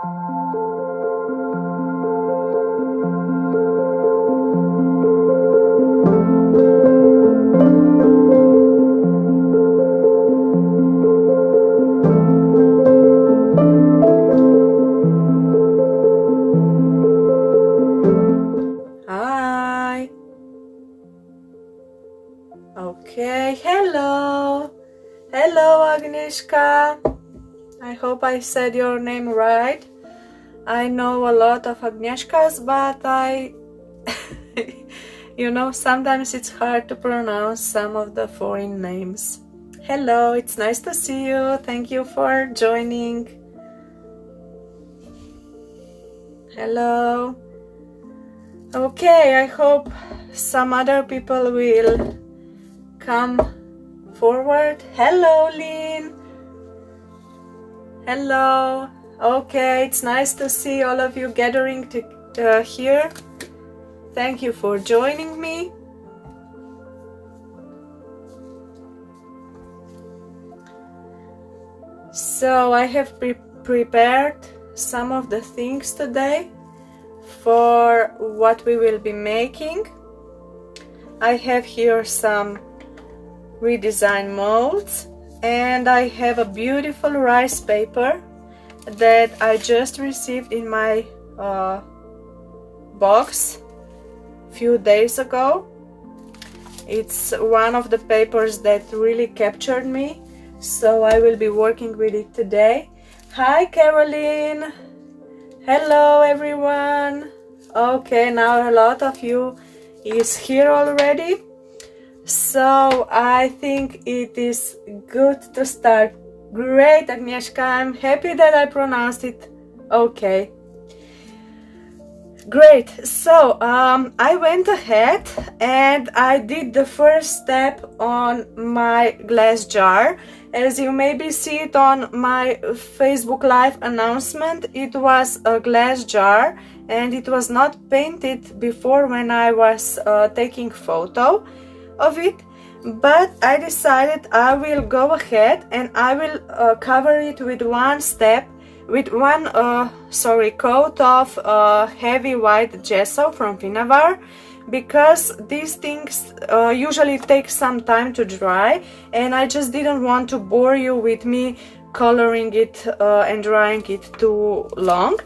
Hi. Okay, hello. Hello, Agnieszka. I hope I said your name right. I know a lot of Agnieszkas, but you know, sometimes it's hard to pronounce some of the foreign names. Hello, it's nice to see you. Thank you for joining. Hello. Okay, I hope some other people will come forward. Hello, Lynn. Hello. Okay, it's nice to see all of you gathering here. Thank you for joining me. So I have prepared some of the things today for what we will be making. I have here some redesigned molds, and I have a beautiful rice paper that I just received in my box a few days ago. It's one of the papers that really captured me, so I will be working with it today. Hi Caroline! Hello everyone! Okay, now a lot of you is here already, so I think it is good to start. Great, Agnieszka, I'm happy that I pronounced it okay. Great, so I went ahead and I did the first step on my glass jar. As you maybe see it on my Facebook Live announcement, it was a glass jar and it was not painted before when I was taking photo of it, but I decided I will go ahead and I will cover it with one coat of heavy white gesso from Finnabair, because these things usually take some time to dry, and I just didn't want to bore you with me coloring it and drying it too long.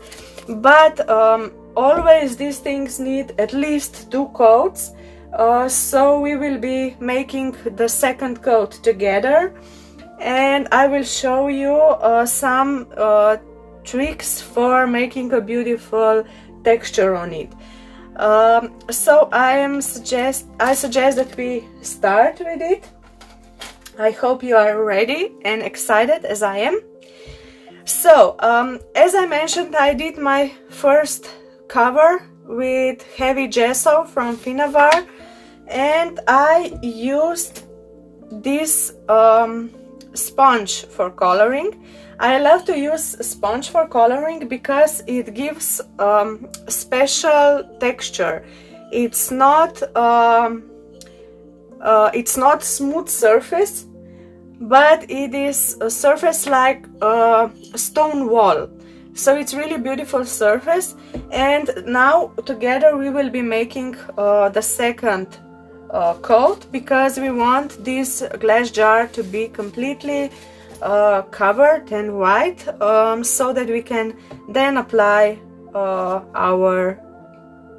But always these things need at least 2 coats, so we will be making the second coat together, and I will show you some tricks for making a beautiful texture on it. So I suggest that we start with it. I hope you are ready and excited as I am. So as I mentioned, I did my first cover with heavy gesso from Finnabair, and I used this sponge for coloring. I love to use sponge for coloring because it gives special texture. It's not smooth surface, but it is a surface like a stone wall. So it's really beautiful surface. And now together we will be making the second coat, because we want this glass jar to be completely covered and white, so that we can then apply our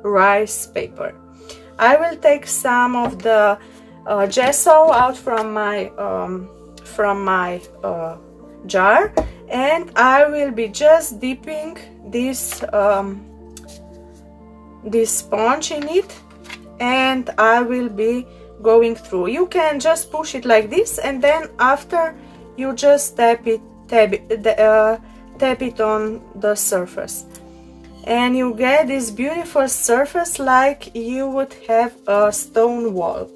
rice paper. I will take some of the gesso out from my jar, and I will be just dipping this sponge in it, and I will be going through. You can just push it like this, and then after you just tap it on the surface, and you get this beautiful surface like you would have a stone wall.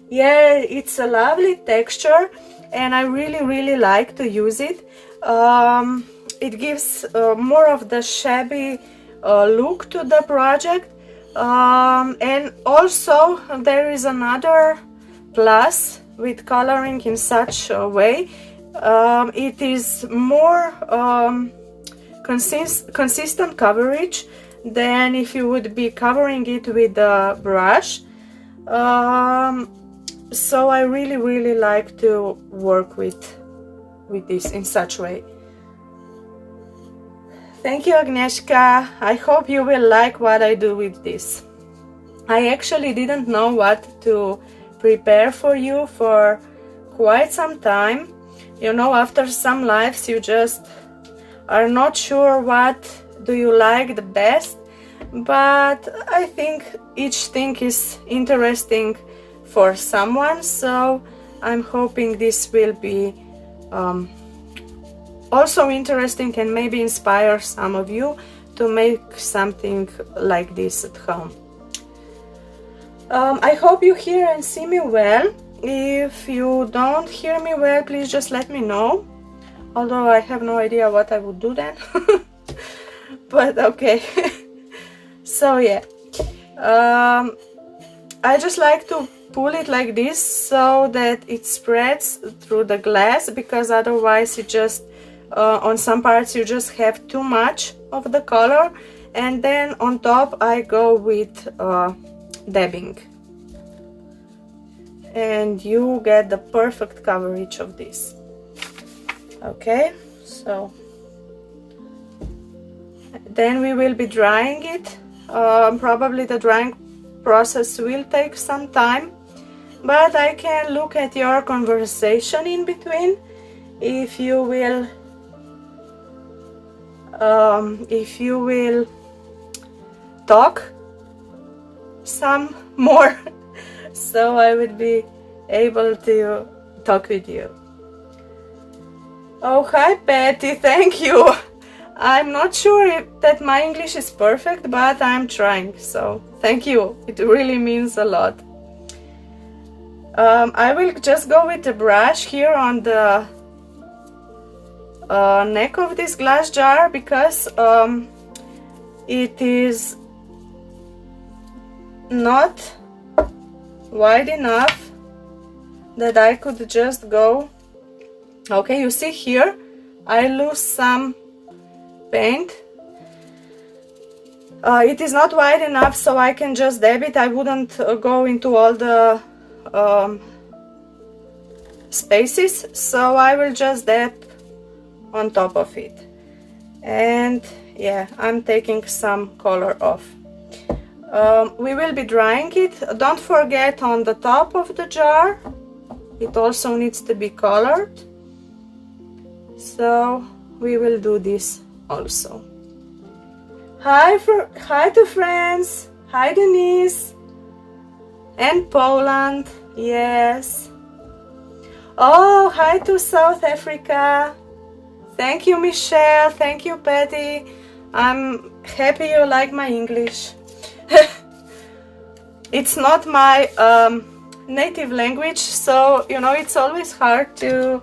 Yeah, it's a lovely texture, and I really like to use it. It gives more of the shabby look to the project, and also there is another plus with coloring in such a way. It is more consistent coverage than if you would be covering it with a brush. So I really like to work with this in such way. Thank you, Agnieszka. I hope you will like what I do with this. I actually didn't know what to prepare for you for quite some time. You know, after some lives you just are not sure what do you like the best, but I think each thing is interesting for someone, so I'm hoping this will be also interesting and maybe inspire some of you to make something like this at home. I hope you hear and see me well. If you don't hear me well, please just let me know, although I have no idea what I would do then. But okay. So yeah, I just like to pull it like this so that it spreads through the glass, because otherwise it just on some parts you just have too much of the color, and then on top I go with dabbing, and you get the perfect coverage of this. Okay, so then we will be drying it. Probably the drying process will take some time, but I can look at your conversation in between if you will talk some more. So I would be able to talk with you. Oh, hi Patty, thank you. I'm not sure that my English is perfect, but I'm trying, so thank you. It really means a lot. I will just go with the brush here on the neck of this glass jar, because it is not wide enough that I could just go. Okay, you see here I lose some paint. It is not wide enough, so I can just dab it. I wouldn't go into all the spaces, so I will just dab on top of it. And yeah, I'm taking some color off. We will be drying it. Don't forget, on the top of the jar it also needs to be colored, so we will do this also. Hi to friends. Hi Denise and Poland. Yes. Oh, hi to South Africa. Thank you, Michelle. Thank you, Patty. I'm happy you like my English. It's not my native language, so you know it's always hard to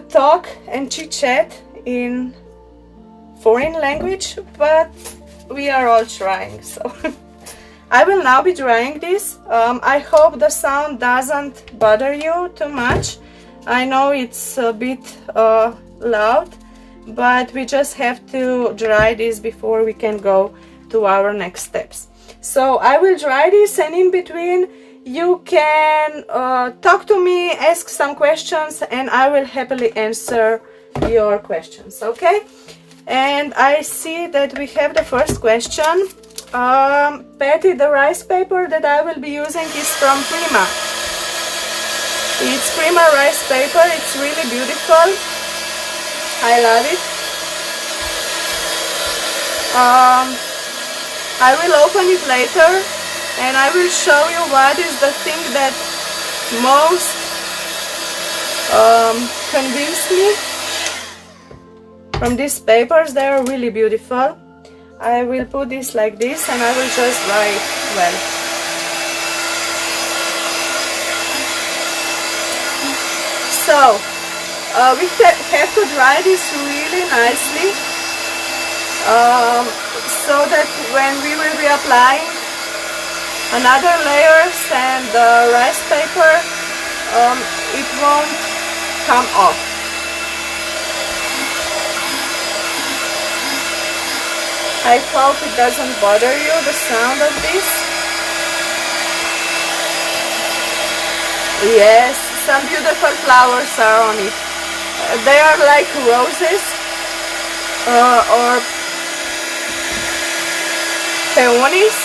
talk and chit-chat in foreign language, but we are all trying. So I will now be drying this. I hope the sound doesn't bother you too much. I know it's a bit loud, but we just have to dry this before we can go to our next steps. So I will dry this, and in between you can talk to me, ask some questions, and I will happily answer your questions, okay? And I see that we have the first question. Patty, the rice paper that I will be using is from Prima. It's Prima rice paper. It's really beautiful. I love it. I will open it later, and I will show you what is the thing that most convinced me from these papers. They are really beautiful. I will put this like this, and I will just dry it well. So we have to dry this really nicely, so that when we will be applying another layers and the rice paper, it won't come off. I hope it doesn't bother you, the sound of this. Yes, some beautiful flowers are on it. They are like roses or peonies.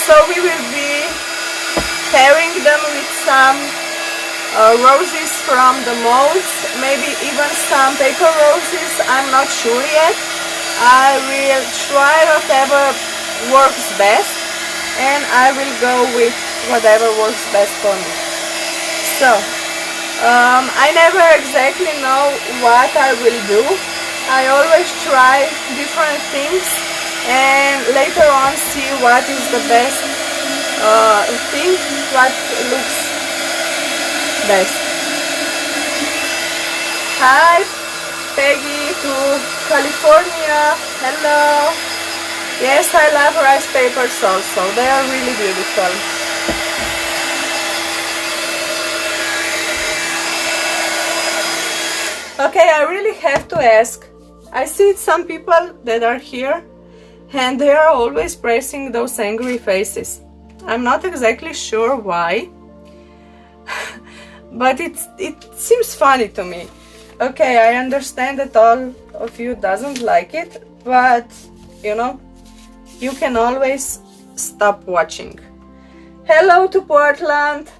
So we will be pairing them with some roses from the molds, maybe even some paper roses. I'm not sure yet. I will try whatever works best, and I will go with whatever works best for me. So I never exactly know what I will do. I always try different things and later on see what is the best thing, what looks best. Hi Peggy to California, hello. Yes, I love rice papers also, they are really beautiful. Okay, I really have to ask, I see some people that are here and they are always pressing those angry faces. I'm not exactly sure why, but it seems funny to me. Okay, I understand that all of you doesn't like it, but you know, you can always stop watching. Hello to Portland.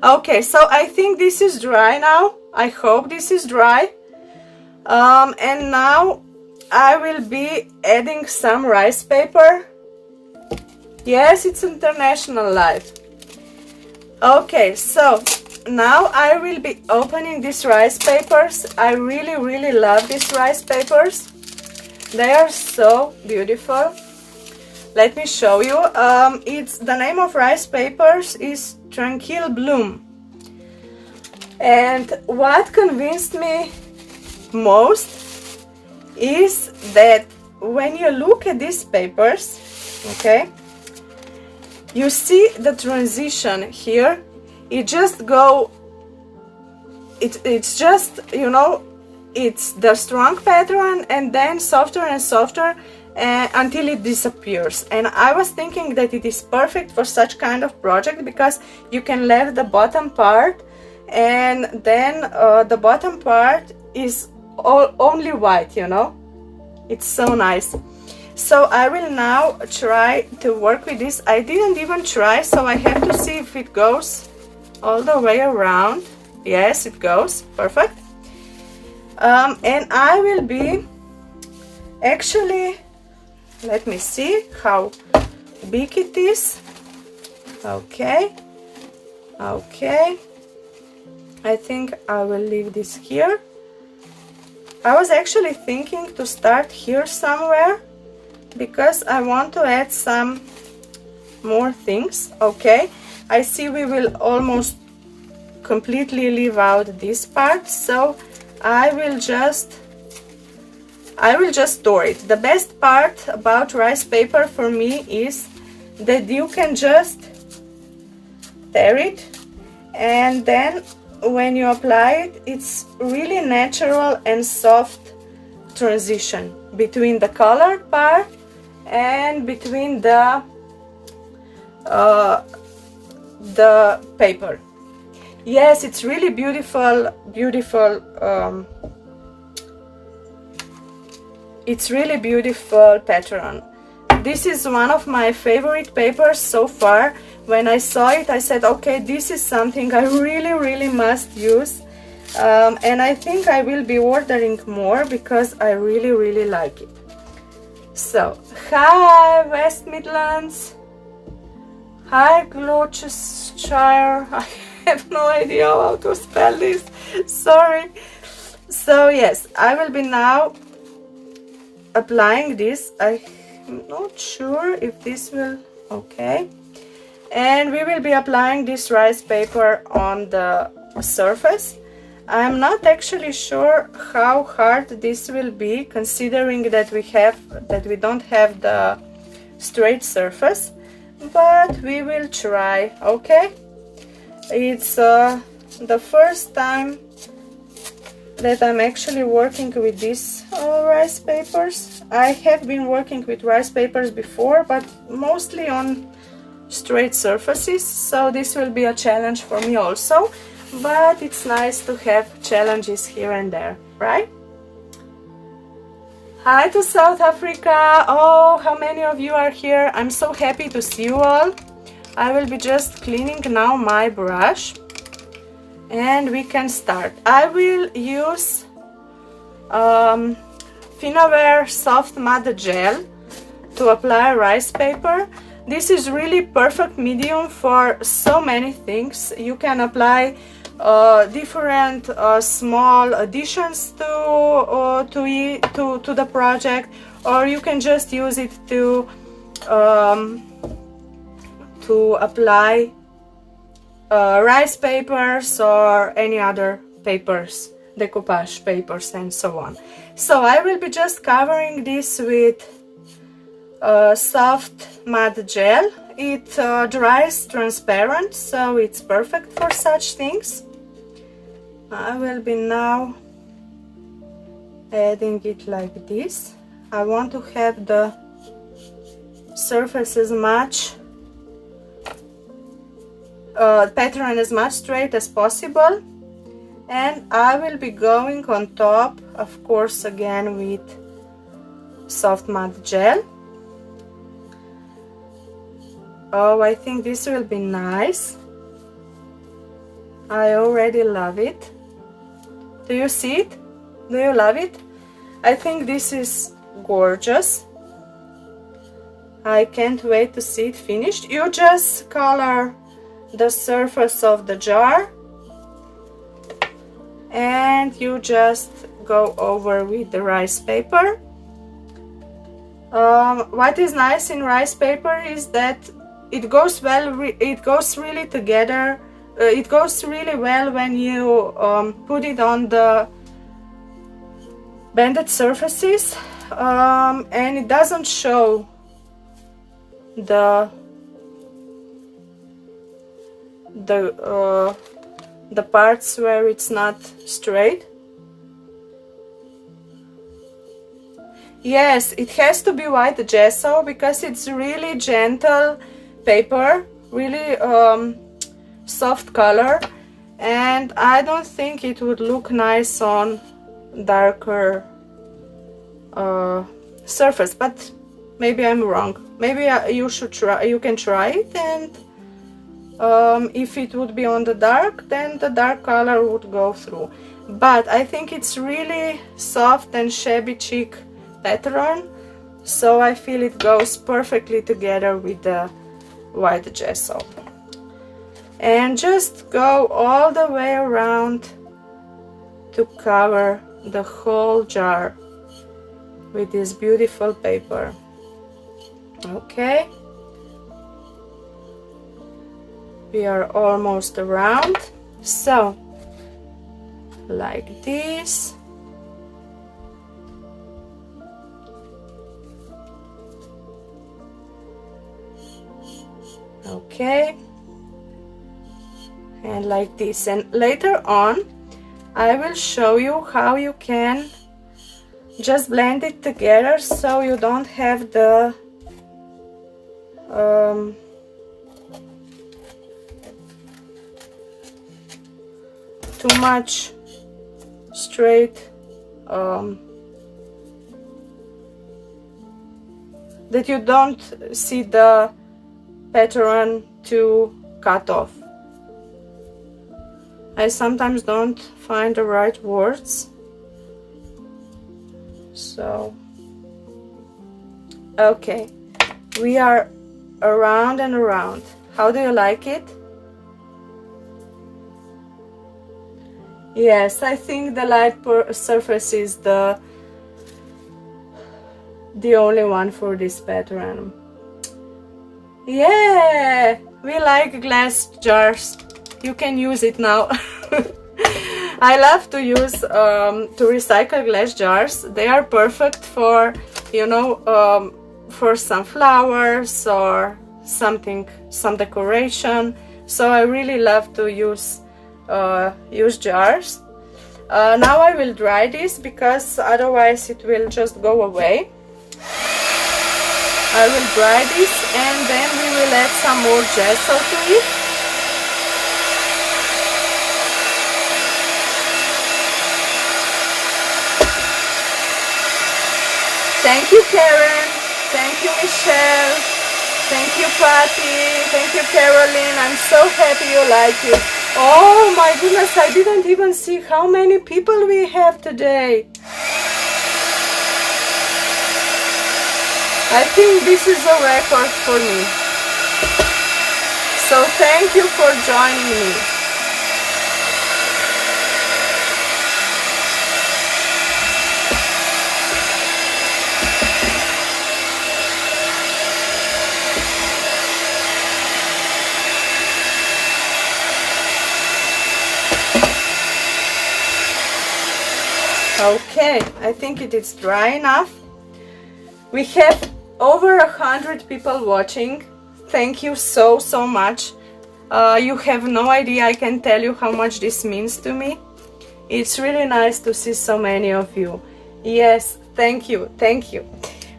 Okay, so I think this is dry now. I hope this is dry. And now I will be adding some rice paper. Yes, it's International Life. Okay, so now I will be opening these rice papers. I really love these rice papers. They are so beautiful. Let me show you. It's the name of rice papers is Tranquil Bloom. And what convinced me most is that when you look at these papers, okay, you see the transition here. It just go, it's just, you know, it's the strong pattern and then softer and softer until it disappears. And I was thinking that it is perfect for such kind of project because you can leave the bottom part and then the bottom part is only white, you know. It's so nice. So I will now try to work with this. I didn't even try, so I have to see if it goes all the way around. Yes, it goes perfect. And I will be actually, let me see how big it is. Okay, okay, I think I will leave this here. I was actually thinking to start here somewhere because I want to add some more things. Okay, I see we will almost completely leave out this part, so I will just store it. The best part about rice paper for me is that you can just tear it, and then when you apply it, it's really natural and soft transition between the colored part and between the paper. Yes, it's really beautiful, it's really beautiful pattern. This is one of my favorite papers so far. When I saw it, I said, okay, this is something I really must use. And I think I will be ordering more because I really like it. So, hi West Midlands. Hi Gloucestershire. I have no idea how to spell this. Sorry. So yes, I will be now applying this. I'm not sure if this will, okay. And we will be applying this rice paper on the surface. I'm not actually sure how hard this will be, considering that we don't have the straight surface, but we will try. Okay, it's the first time that I'm actually working with these rice papers. I have been working with rice papers before, but mostly on straight surfaces, so this will be a challenge for me also, but it's nice to have challenges here and there, right? Hi to South Africa! Oh, how many of you are here? I'm so happy to see you all. I will be just cleaning now my brush and we can start. I will use Finnabair soft mud gel to apply rice paper. This is really perfect medium for so many things. You can apply different small additions to the project, or you can just use it to apply rice papers or any other papers, decoupage papers and so on. So I will be just covering this with soft mud gel. It dries transparent, so it's perfect for such things. I will be now adding it like this. I want to have the surface as much pattern as much straight as possible, and I will be going on top, of course, again with soft mud gel. Oh, I think this will be nice. I already love it. Do you see it? Do you love it? I think this is gorgeous. I can't wait to see it finished. You just color the surface of the jar and you just go over with the rice paper. What is nice in rice paper is that it goes well. It goes really together. It goes really well when you put it on the bended surfaces, and it doesn't show the parts where it's not straight. Yes, it has to be white gesso because it's really gentle paper, really soft color, and I don't think it would look nice on darker surface, but maybe I'm wrong. Maybe you should try. You can try it, and if it would be on the dark, then the dark color would go through. But I think it's really soft and shabby chic pattern, so I feel it goes perfectly together with the white gesso. And just go all the way around to cover the whole jar with this beautiful paper. Okay, we are almost around, so like this. Okay, and like this, and later on I will show you how you can just blend it together so you don't have the too much straight, that you don't see the pattern to cut off. I sometimes don't find the right words, so okay, we are around and around. How do you like it? Yes, I think the light surface is the only one for this pattern. Yeah, we like glass jars. You can use it now. I love to use to recycle glass jars. They are perfect for, you know, for some flowers or something, some decoration. So I really love to use jars. Now I will dry this because otherwise it will just go away. I will dry this and then we will add some more gesso to it. Thank you, Karen. Thank you, Michelle. Thank you, Patty. Thank you, Caroline. I'm so happy you like it. Oh my goodness, I didn't even see how many people we have today. I think this is a record for me. So thank you for joining me. Okay, I think it is dry enough. We have over 100 people watching. Thank you so much. You have no idea, I can tell you how much this means to me. It's really nice to see so many of you. Yes, thank you.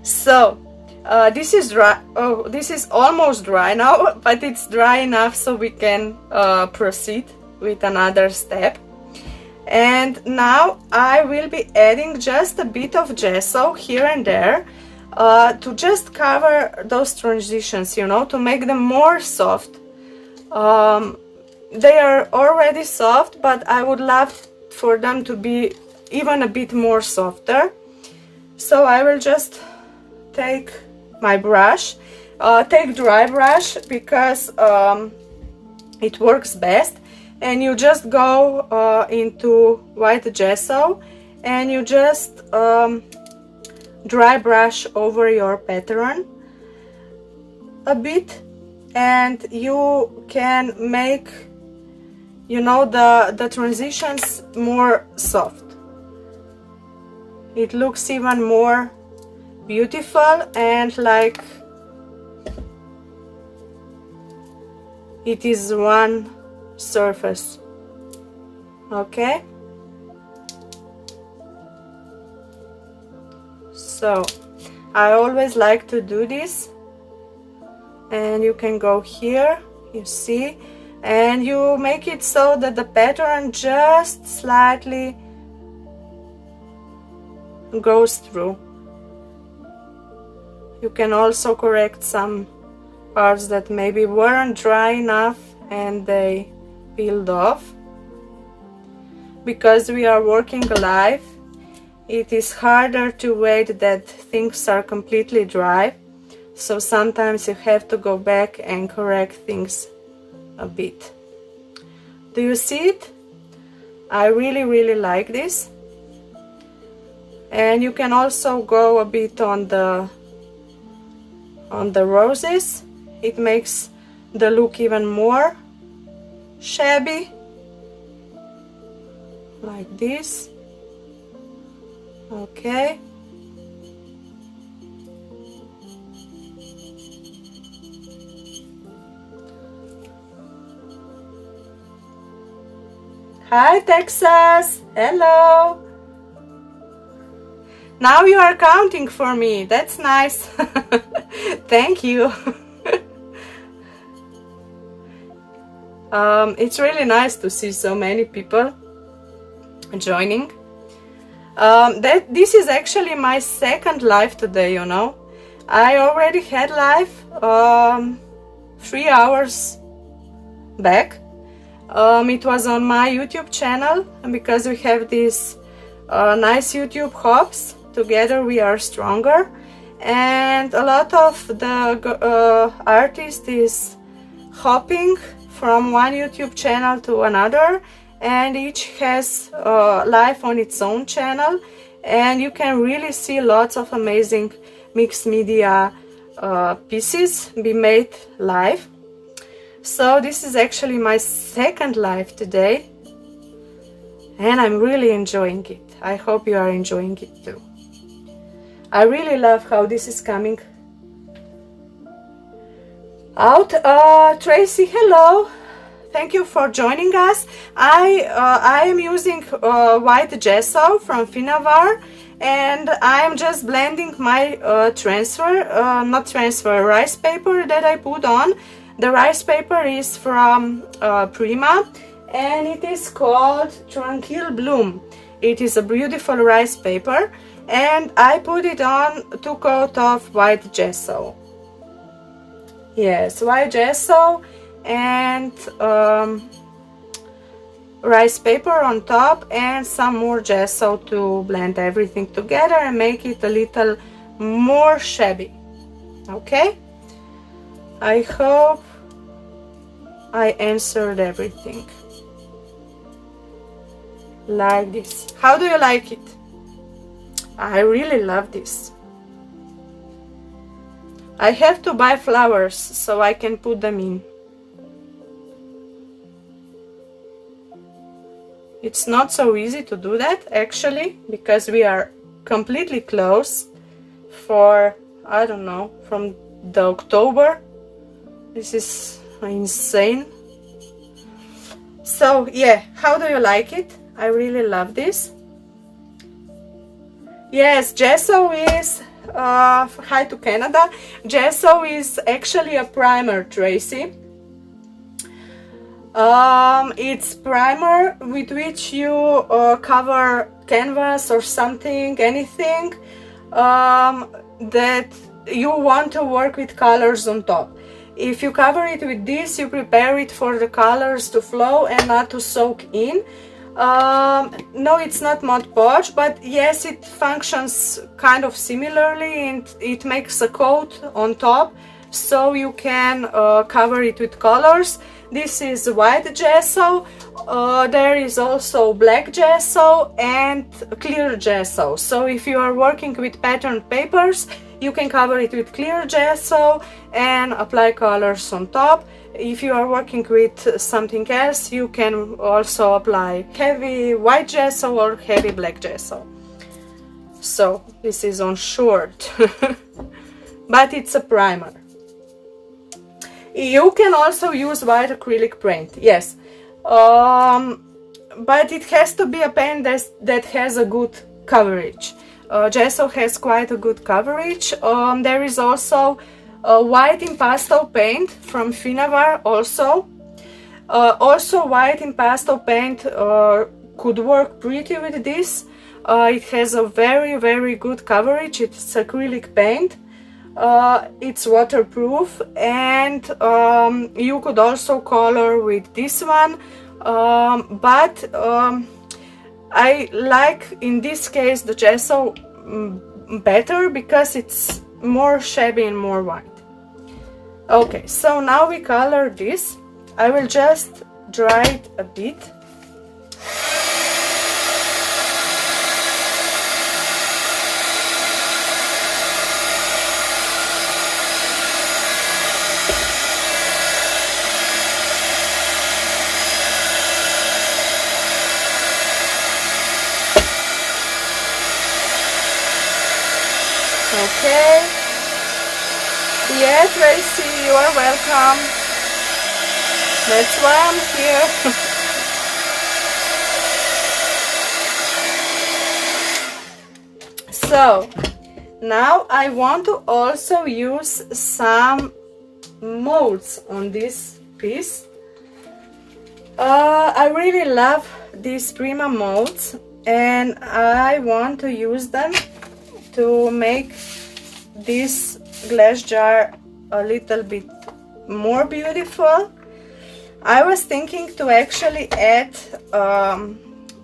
So this is dry. Oh, this is almost dry now, but it's dry enough so we can proceed with another step. And now I will be adding just a bit of gesso here and there to just cover those transitions, you know, to make them more soft. They are already soft, but I would love for them to be even a bit more softer. So I will just take my brush, take dry brush because it works best. And you just go into white gesso and you just dry brush over your pattern a bit, and you can make, you know, the transitions more soft. It looks even more beautiful and like it is one surface. Okay, so I always like to do this, and you can go here, you see, and you make it so that the pattern just slightly goes through. You can also correct some parts that maybe weren't dry enough and they peeled off. Because we are working live, it is harder to wait that things are completely dry, so sometimes you have to go back and correct things a bit. Do you see it? I really like this. And you can also go a bit on the roses. It makes the look even more shabby, like this. Okay, hi Texas, hello. Now you are counting for me, that's nice. Thank you. It's really nice to see so many people joining. This is actually my second live today, you know. I already had live 3 hours back. It was on my YouTube channel, and because we have these nice YouTube hops, together we are stronger, and a lot of the artist is hopping from one YouTube channel to another, and each has live on its own channel, and you can really see lots of amazing mixed media pieces be made live. So this is actually my second live today, and I'm really enjoying it. I hope you are enjoying it too. I really love how this is coming out. Tracy, hello. thank you for joining us. I am using white gesso from Finnabair, and I am just blending my rice paper that I put on. The rice paper is from Prima, and it is called Tranquil Bloom. It is a beautiful rice paper, and I put it on 2 coats of white gesso. Yes, white gesso and rice paper on top, and some more gesso to blend everything together and make it a little more shabby. Okay, I hope I answered everything. Like this. How do you like it? I really love this. I have to buy flowers so I can put them in. It's not so easy to do that actually, because we are completely closed for, I don't know, from the October. This is insane. So yeah, how do you like it? I really love this. Yes, gesso is hi to Canada. Gesso is actually a primer, Tracy. It's primer with which you cover canvas or something, anything that you want to work with colors on top. If you cover it with this, you prepare it for the colors to flow and not to soak in. No, it's not Mod Podge, but yes, it functions kind of similarly, and it makes a coat on top so you can cover it with colors. This is white gesso. There is also black gesso and clear gesso. So if you are working with patterned papers, you can cover it with clear gesso and apply colors on top. If you are working with something else, you can also apply heavy white gesso or heavy black gesso. So this is on short, but it's a primer. You can also use white acrylic paint, yes, but it has to be a paint that has a good coverage. Gesso has quite a good coverage. There is also white impasto paint from Finnabair also. Also white impasto paint could work pretty with this. It has a very good coverage. It's acrylic paint. It's waterproof, and you could also color with this one, but I like in this case the gesso better because it's more shabby and more white. Okay, so now we color this. I will just dry it a bit. Okay. Yeah, Tracy, you are welcome. That's why I'm here. So, now I want to also use some molds on this piece. I really love these Prima molds, and I want to use them to make this glass jar a little bit more beautiful. I was thinking to actually add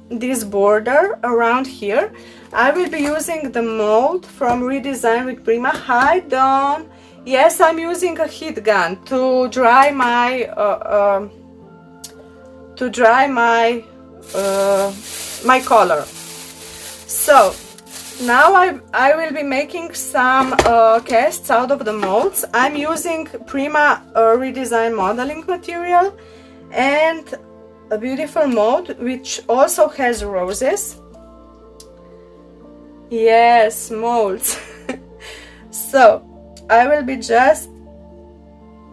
this border around here. I will be using the mold from Redesign with Prima. Hi Dawn. Yes, I'm using a heat gun to dry my my color. So now I will be making some casts out of the molds. I'm using Prima Redesign modeling material and a beautiful mold which also has roses. Yes, molds. So I will be just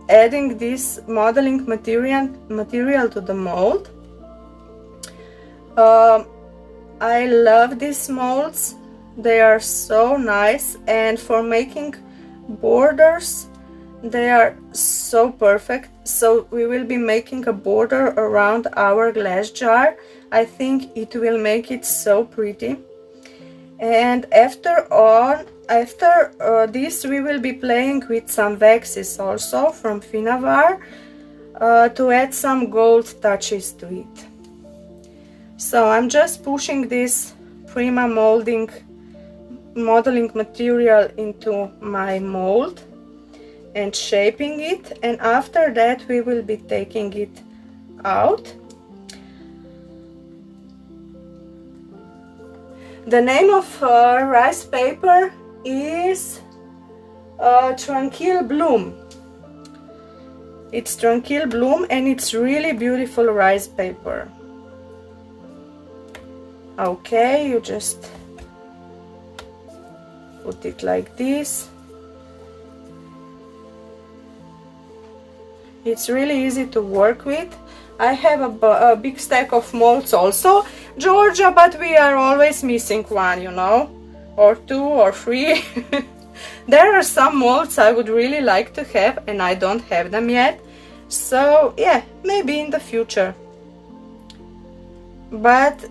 adding this modeling material to the mold. I love these molds, they are so nice, and for making borders they are so perfect. So we will be making a border around our glass jar. I think it will make it so pretty. And after this we will be playing with some waxes also from Finnabair to add some gold touches to it. So I'm just pushing this Prima modeling material into my mold and shaping it, and after that we will be taking it out. The name of rice paper is Tranquil Bloom. It's Tranquil Bloom, and it's really beautiful rice paper. Okay, you just put it like this. It's really easy to work with. I have a big stack of molds also, Georgia, but we are always missing one, you know, or two or three. There are some molds I would really like to have, and I don't have them yet. So yeah, maybe in the future. But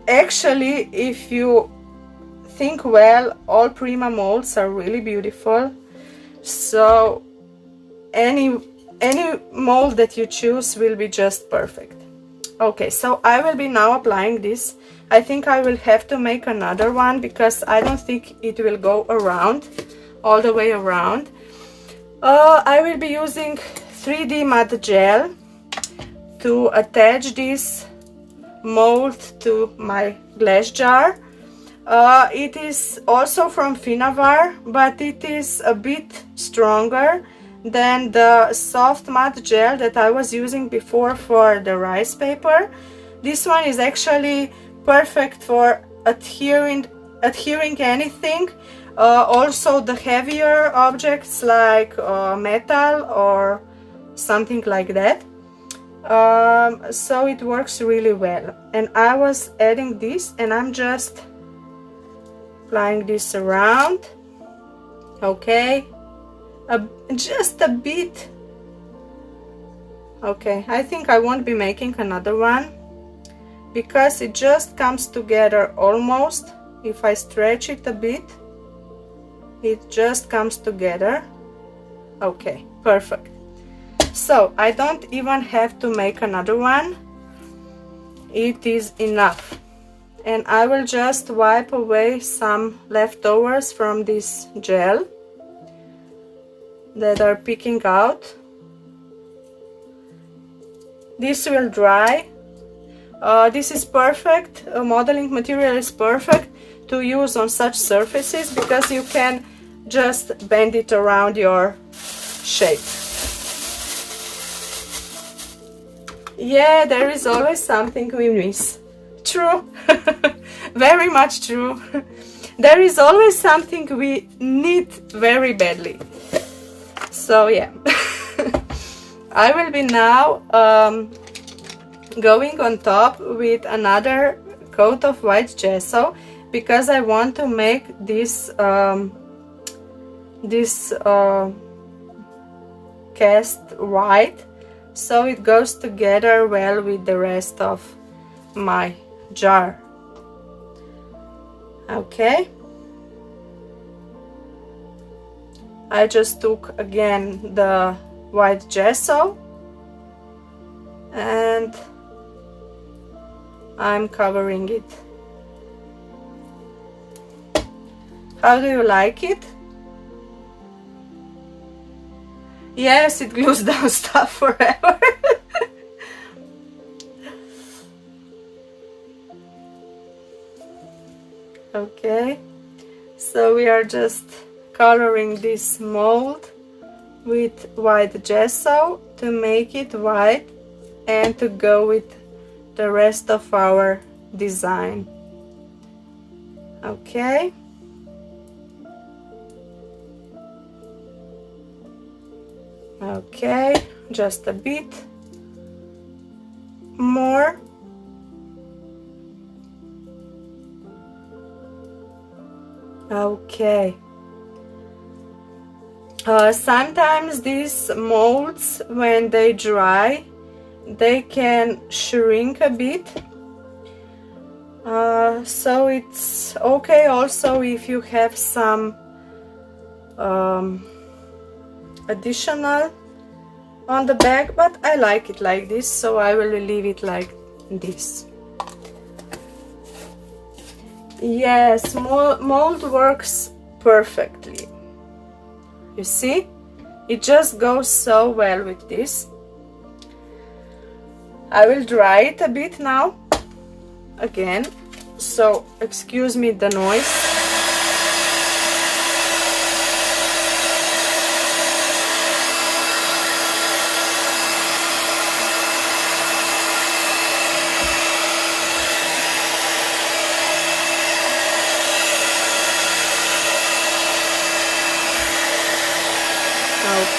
actually, if you think well, all Prima molds are really beautiful. So any mold that you choose will be just perfect. Okay, so I will be now applying this. I think I will have to make another one because I don't think it will go around all the way around. I will be using 3D matte gel to attach this mold to my glass jar. It is also from Finnabair, but it is a bit stronger than the soft matte gel that I was using before for the rice paper. This one is actually perfect for adhering anything, also the heavier objects like metal or something like that. So it works really well. And I was adding this, and I'm just applying this around. Okay, just a bit. Okay, I think I won't be making another one because it just comes together almost. If I stretch it a bit, it just comes together. Okay, perfect. So I don't even have to make another one. It is enough. And I will just wipe away some leftovers from this gel that are peeking out. This will dry. This is perfect. Modeling material is perfect to use on such surfaces because you can just bend it around your shape. Yeah, there is always something we miss. True. Very much true. There is always something we need very badly. So yeah. I will be now going on top with another coat of white gesso because I want to make this cast white, so it goes together well with the rest of my jar. Okay, I just took again the white gesso and I'm covering it. How do you like it? Yes, it glues down stuff forever. Okay, so we are just coloring this mold with white gesso to make it white and to go with the rest of our design. Okay. Okay, just a bit more. Okay. Sometimes these molds, when they dry, they can shrink a bit. So it's okay also if you have some additional on the back, but I like it like this, so I will leave it like this. Yes, mold works perfectly. You see, it just goes so well with this. I will dry it a bit now again, so excuse me the noise.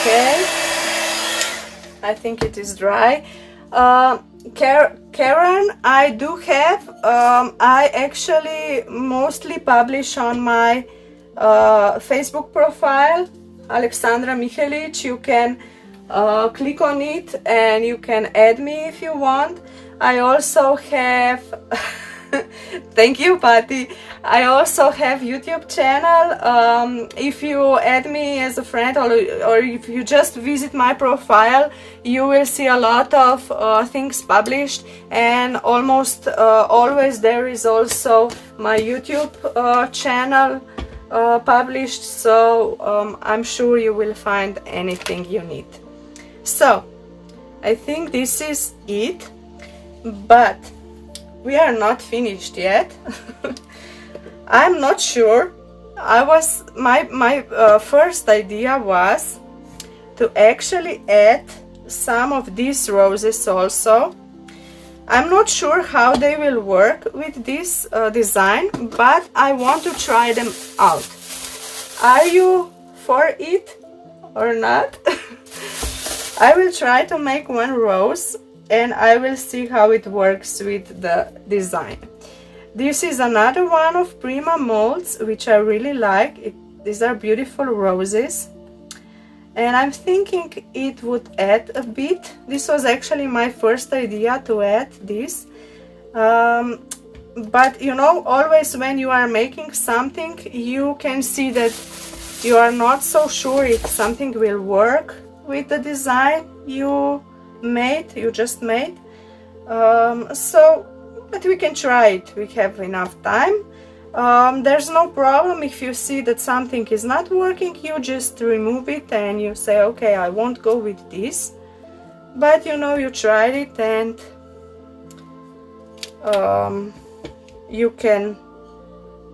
Okay, I think it is dry. Karen, I do have, I actually mostly publish on my Facebook profile, Aleksandra Mihelic. You can click on it and you can add me if you want. I also have thank you, Patty. I also have YouTube channel. If you add me as a friend, or if you just visit my profile, you will see a lot of things published, and almost always there is also my YouTube channel published, so I'm sure you will find anything you need. So I think this is it, but we are not finished yet. I'm not sure. My first idea was to actually add some of these roses also. I'm not sure how they will work with this design, but I want to try them out. Are you for it or not? I will try to make one rose and I will see how it works with the design. This is another one of Prima molds, which I really like. These are beautiful roses. And I'm thinking it would add a bit. This was actually my first idea, to add this. But you know, always when you are making something, you can see that you are not so sure if something will work with the design you just made. But we can try it. We have enough time. There's no problem if you see that something is not working. You just remove it and you say, okay, I won't go with this. But you know, you tried it and you can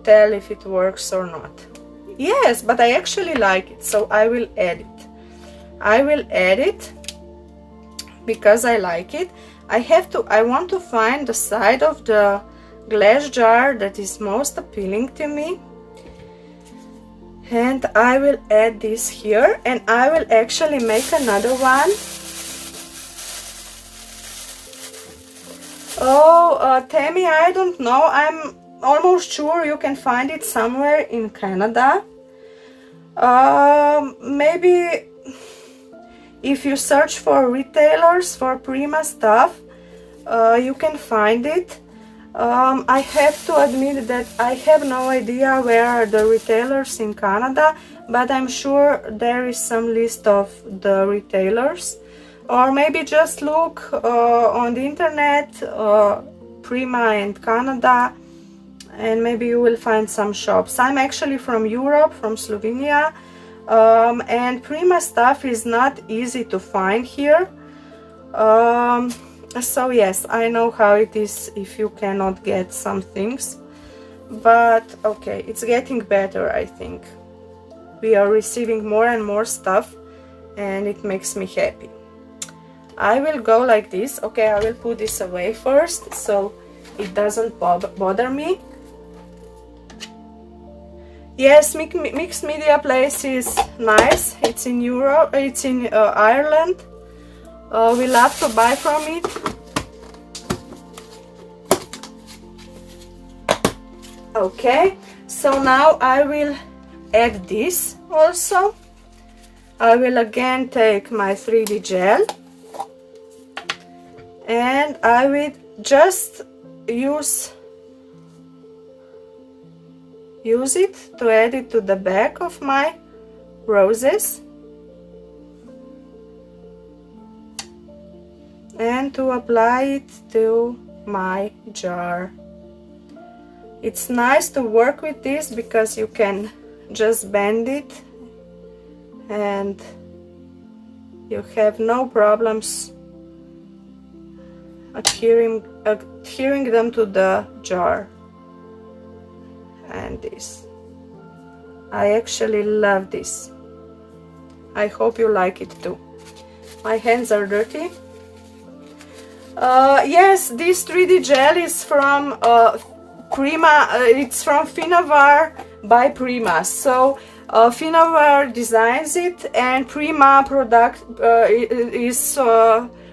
tell if it works or not. Yes, but I actually like it, so I will add it. I will add it because I like it. I want to find the side of the glass jar that is most appealing to me, and I will add this here, and I will actually make another one. Oh, Tammy, I don't know. I'm almost sure you can find it somewhere in Canada. Maybe if you search for retailers for Prima stuff, you can find it. I have to admit that I have no idea where are the retailers in Canada, but I'm sure there is some list of the retailers. Or maybe just look on the internet, Prima and Canada, and maybe you will find some shops. I'm actually from Europe, from Slovenia, and Prima stuff is not easy to find here. So yes, I know how it is if you cannot get some things, but okay, it's getting better. I think we are receiving more and more stuff and it makes me happy. I will go like this. Okay, I will put this away first so it doesn't bother me. Yes, mixed media place is nice. It's in Europe, it's in Ireland. We love to buy from it. Okay, so now I will add this also. I will again take my 3D gel and I will just use it to add it to the back of my roses and to apply it to my jar. It's nice to work with this because you can just bend it and you have no problems adhering them to the jar. And this, I actually love this. I hope you like it too. My hands are dirty. Yes, this 3D gel is from Prima. It's from Finnabair by Prima. So Finnabair designs it, and Prima is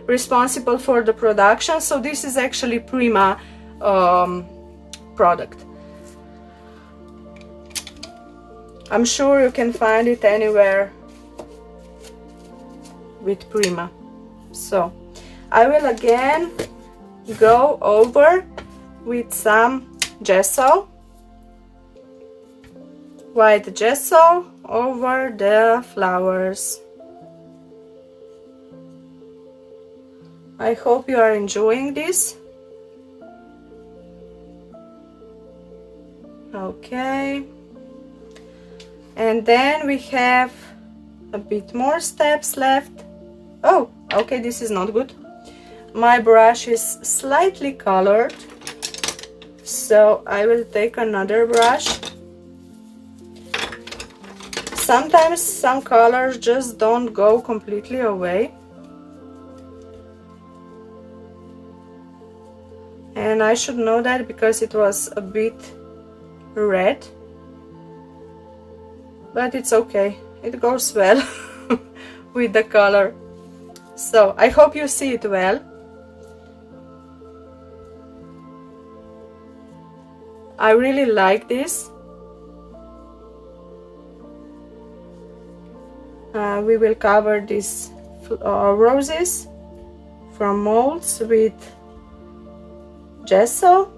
responsible for the production. So this is actually Prima product. I'm sure you can find it anywhere with Prima. So I will again go over with some gesso, white gesso over the flowers. I hope you are enjoying this. Okay. And then we have a bit more steps left. Oh, okay, this is not good. My brush is slightly colored, so I will take another brush. Sometimes some colors just don't go completely away. And I should know that because it was a bit red. But it's okay, it goes well with the color. So I hope you see it well. I really like this. We will cover these roses from molds with gesso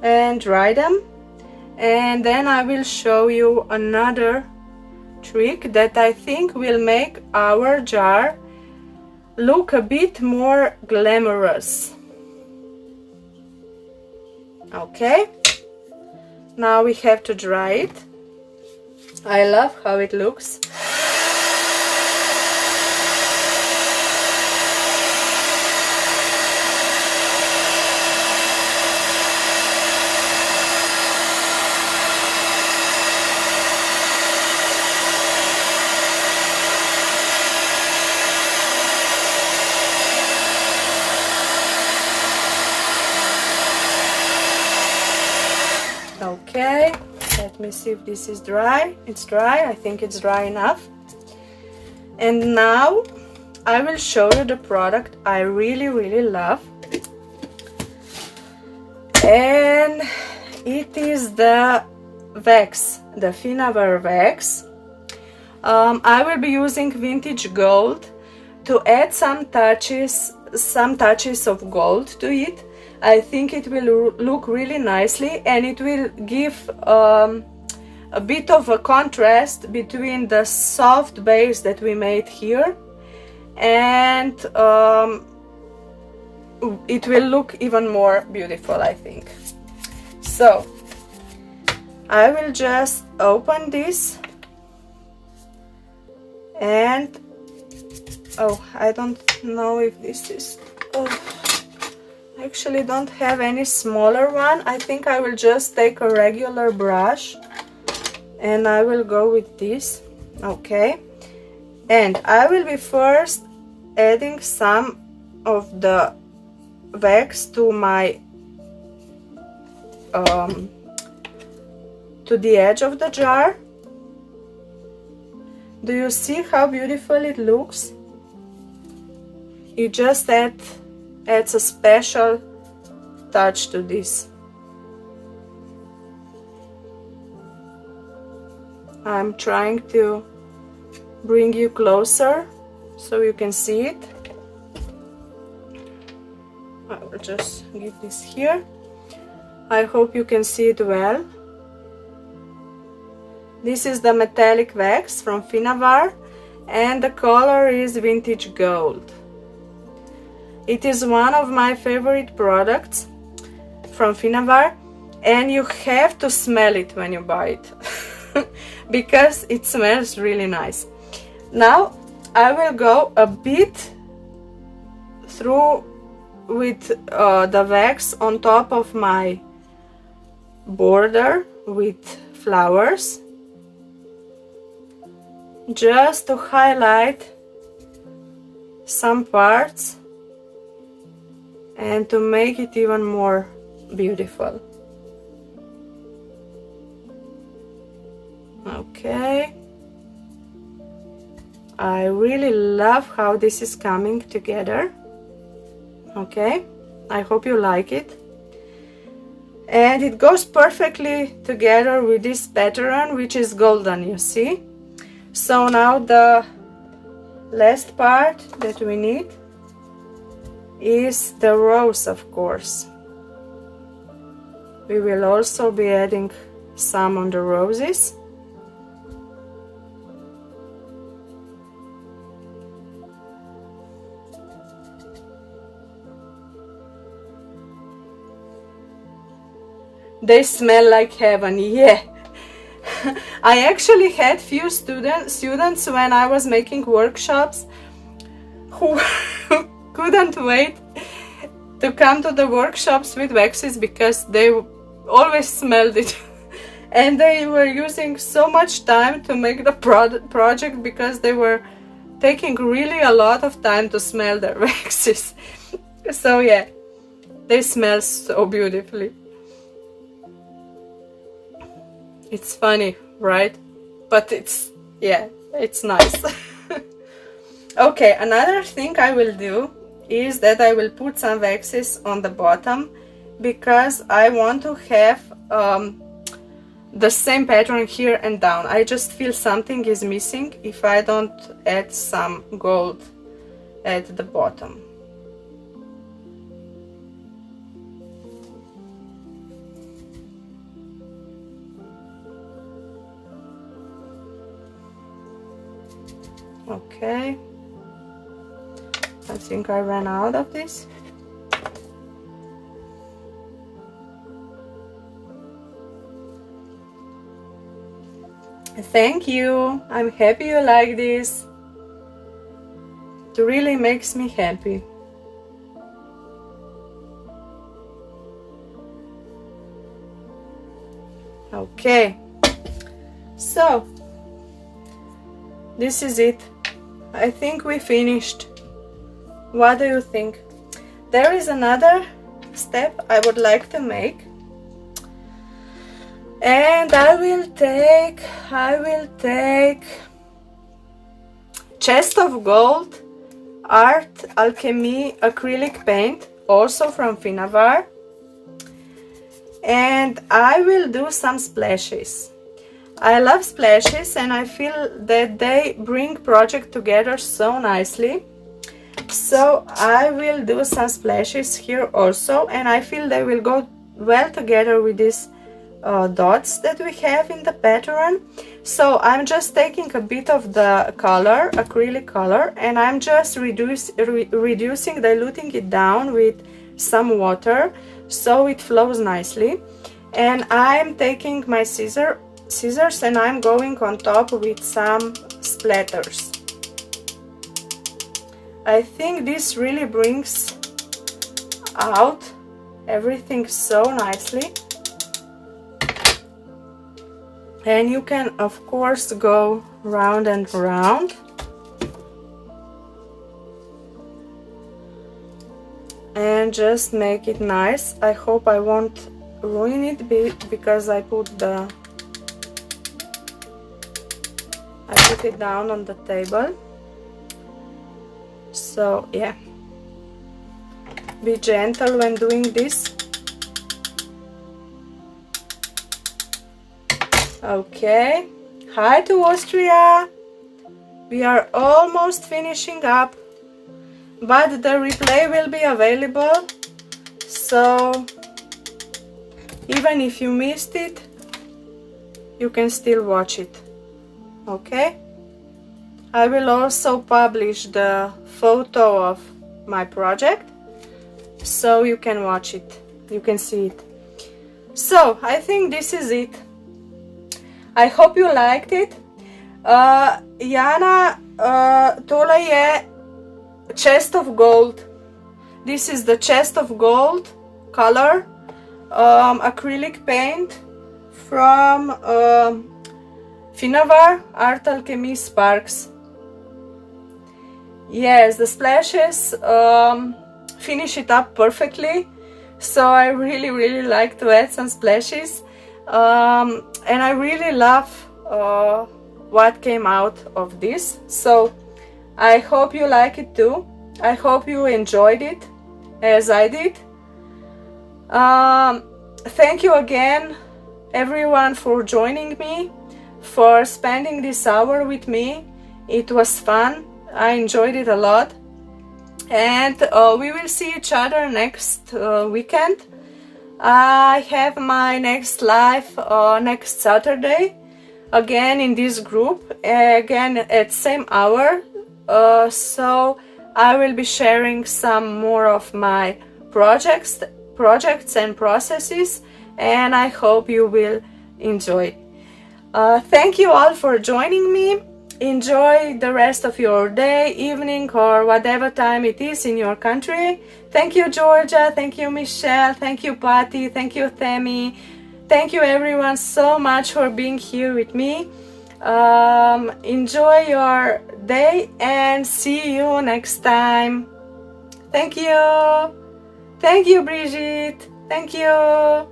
and dry them. And then I will show you another trick that I think will make our jar look a bit more glamorous. Okay, now we have to dry it. I love how it looks. Okay, let me see if this is dry. It's dry, I think it's dry enough. And now I will show you the product I really love. And it is the wax, the Finnabair wax. I will be using vintage gold to add some touches of gold to it. I think it will look really nicely, and it will give a bit of a contrast between the soft base that we made here, and it will look even more beautiful, I think. So I will just open this, and oh, I don't know if this is, I actually don't have any smaller one. I think I will just take a regular brush and I will go with this. Okay, and I will be first adding some of the wax to my to the edge of the jar. Do you see how beautiful it looks? It just adds a special touch to this. I'm trying to bring you closer so you can see it. I will just give this here. I hope you can see it well. This is the metallic wax from Finnabair, and the color is vintage gold. It is one of my favorite products from Finnabair, and you have to smell it when you buy it because it smells really nice. Now I will go a bit through with the wax on top of my border with flowers, just to highlight some parts and to make it even more beautiful. Okay, I really love how this is coming together. Okay, I hope you like it. And it goes perfectly together with this pattern, which is golden, you see. So now the last part that we need is the rose, of course. We will also be adding some on the roses. They smell like heaven, yeah. I actually had few students when I was making workshops who couldn't wait to come to the workshops with waxes because they always smelled it. And they were using so much time to make the project because they were taking really a lot of time to smell their waxes. So yeah, they smell so beautifully. It's funny, right? But it's, yeah, it's nice. Okay, another thing I will do is that I will put some waxes on the bottom because I want to have the same pattern here and down. I just feel something is missing if I don't add some gold at the bottom. Okay, I think I ran out of this. Thank you, I'm happy you like this. It really makes me happy. Okay, so this is it. I think we finished. What do you think? There is another step I would like to make, and I will take Chest of Gold Art Alchemy acrylic paint, also from Finnabair, and I will do some splashes. I love splashes and I feel that they bring project together so nicely. So I will do some splashes here also, and I feel they will go well together with these dots that we have in the pattern. So I'm just taking a bit of the color, acrylic color, and I'm just reducing, diluting it down with some water so it flows nicely. And I'm taking my scissors and I'm going on top with some splatters. I think this really brings out everything so nicely. And you can of course go round and round. And just make it nice. I hope I won't ruin it because I put the I put it down on the table. So yeah, be gentle when doing this. Okay, hi to Austria. We are almost finishing up, but the replay will be available, so even if you missed it, you can still watch it. Okay, I will also publish the photo of my project, so you can watch it, you can see it. So I think this is it. I hope you liked it. Jana, tole je chest of gold. This is the chest of gold color acrylic paint from Finnabair Art Alchemy Sparks. Yes, the splashes finish it up perfectly, so I really like to add some splashes, and I really love what came out of this, so I hope you like it too. I hope you enjoyed it as I did. Thank you again everyone for joining me, for spending this hour with me. It was fun, I enjoyed it a lot, and we will see each other next weekend. I have my next live next Saturday, again in this group, again at same hour, so I will be sharing some more of my projects and processes, and I hope you will enjoy. Thank you all for joining me. Enjoy the rest of your day, evening, or whatever time it is in your country. Thank you, Georgia. Thank you, Michelle. Thank you, Patty. Thank you, Themi. Thank you, everyone, so much for being here with me. Enjoy your day and see you next time. Thank you. Thank you, Brigitte. Thank you.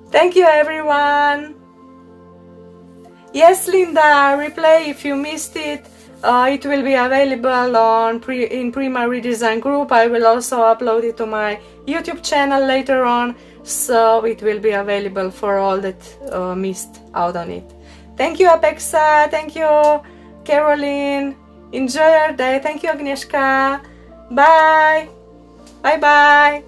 Thank you, everyone. Yes, Linda, replay if you missed it. It will be available on in Prima Redesign group. I will also upload it to my YouTube channel later on, so it will be available for all that missed out on it. Thank you, Apexa. Thank you, Caroline. Enjoy your day. Thank you, Agnieszka. Bye. Bye bye.